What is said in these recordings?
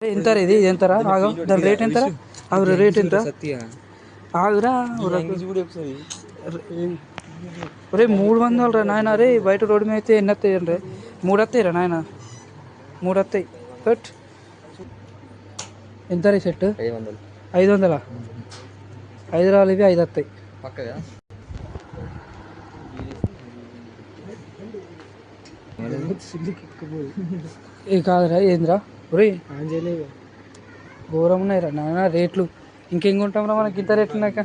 ఎంతరా ఇది ఎంతరా? ఆగు, దాని రేట్ ఎంతరా? ఆగురా, రేట్ ఎంత? ఆగురా, రే 300 రా నాయన. రే బయట రోడ్డు మీద అయితే ఎన్ని వస్తాయి రే? 3 వస్తాయి రా నాయన, 3 వస్తాయి. కట్ ఎంత రే సెట్? 500. 5 రావాలి, ఇవి 5 వస్తాయి. ఏ కాదురా, ఏందిరా ఒరే? ఘోరం ఉన్నాయి రా నాన్న రేట్లు. ఇంకేం కొంటాం రా మనకి ఇంత రేట్లు ఉన్నాక?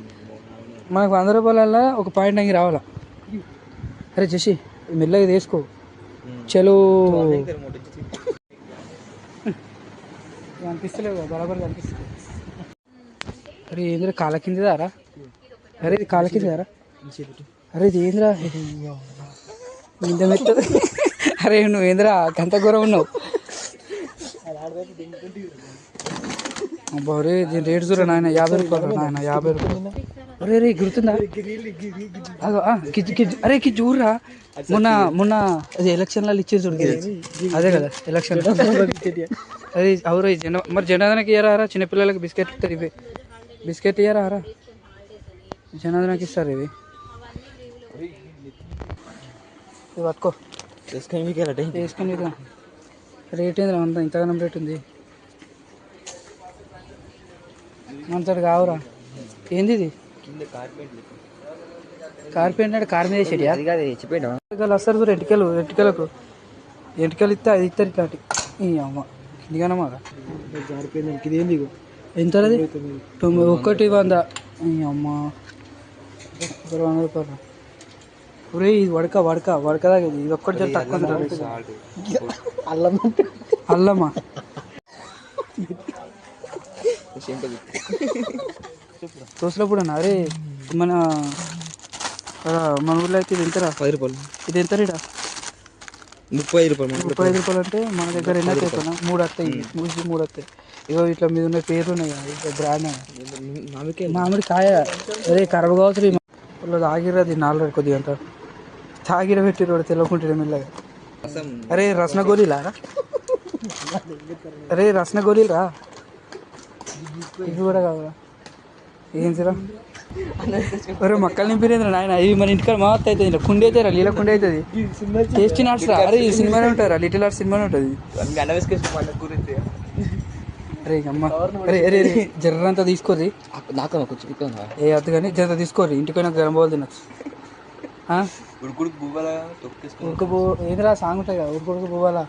మనకు 100 రూపాయలల్లో ఒక పాయింట్ అంగి రావాలా? అరే చేసి మెల్లగా తీసుకో. చలో అనిపిస్తలేవు కదా, బరాబర్ కనిపిస్తుంది. అరే ఏంద్రా కాళ్ళ కిందిదారా? అరే ఇది కాళ్ళ కిందిదారా? అరే ఇది ఏంద్రా ఇంత మెత్తది? అరే నువ్వు ఏంద్రా గంత ఘోరం ఉన్నావు? అబ్బా రే దీని రేటు చూడ నాయన, 50 రూపాయలు నాయన, 50 రూపాయలు. అరే రే గుర్తుందా? అరే కి చూడరా, మొన్న అది ఎలక్షన్లలో ఇచ్చేది చూడు, అదే కదా ఎలక్షన్. అది అవురా మరి జనాదనకి ఇయ్యరా? చిన్నపిల్లలకి బిస్కెట్ ఇస్తారు, ఇవి బిస్కెట్ ఇయ్యరా? జనాదనకి ఇస్తారు ఇవి పట్టుకో వేసుకొని. రేట్ ఏంద్రా అంత ఇంతగానం రేట్ ఉంది? అంతటి కావురా. ఏంది ఇది? కార్పెంట్ అంటే కార్ మీద వేసేటియా? వస్తారు చూడు ఎంటికలకు ఇస్తే అది ఇస్తారు ఇట్లాంటి. ఈ అమ్మ కిందిగానమ్మా ఎంత? అది 100. ఈ అమ్మ 100 రూపాయలు. ఒరే ఇది వడకదాకా ఇది ఒక్కటి జర తక్కువ. అల్లమ్మా తోసలప్పుడు అన్న. అరే మన ఊళ్ళో అయితే ఇది ఎంతరా? 10 రూపాయలు. ఇది ఎంత రేటా? 35 రూపాయలు. అంటే మన దగ్గర ఎన్ని వస్తాయి? 3 వస్తాయి, 3 వస్తాయి. ఇగో ఇట్లా మీద ఉన్న పేర్లు ఉన్నాయి కదా, బ్రాండ్ మామిడి కాయ. అరే ఖరాబ్ కావచ్చు. వాళ్ళు తాగిరది 4 కొద్దిగా అంటారు, తాగిర పెట్టి రోడ్డు తెలవకుంటాడు మెల్లగా. అరే రసన గోళీలా రా? అరే రసన గోళీలు రా, ఇవి కూడా కావాలా? ఏంటిరా ఒరే మక్కలు నింపిరేంద్ర నాయన. ఇవి మన ఇంటికాడ మాత్రం అవుతుంది, ఇలా కుండి అవుతాయి రా, లీల కుండి అవుతుంది. టేస్టీ నాట్స్ రా. అరే ఈ సినిమానే ఉంటారా, లిటిల్ ఆర్ట్స్ సినిమానే ఉంటుంది. అరే అమ్మ అరే అరే జర్రంతా తీసుకోరి. ఏ అద్దు కానీ జరంతా తీసుకోరి, ఇంటికైనా గరం పోవాలి తినచ్చు. ఉడుకుడుకు ఏదిరా సాంగ్ ఉంటాయి కదా, ఉడుకుడుకు పువ్వాలా.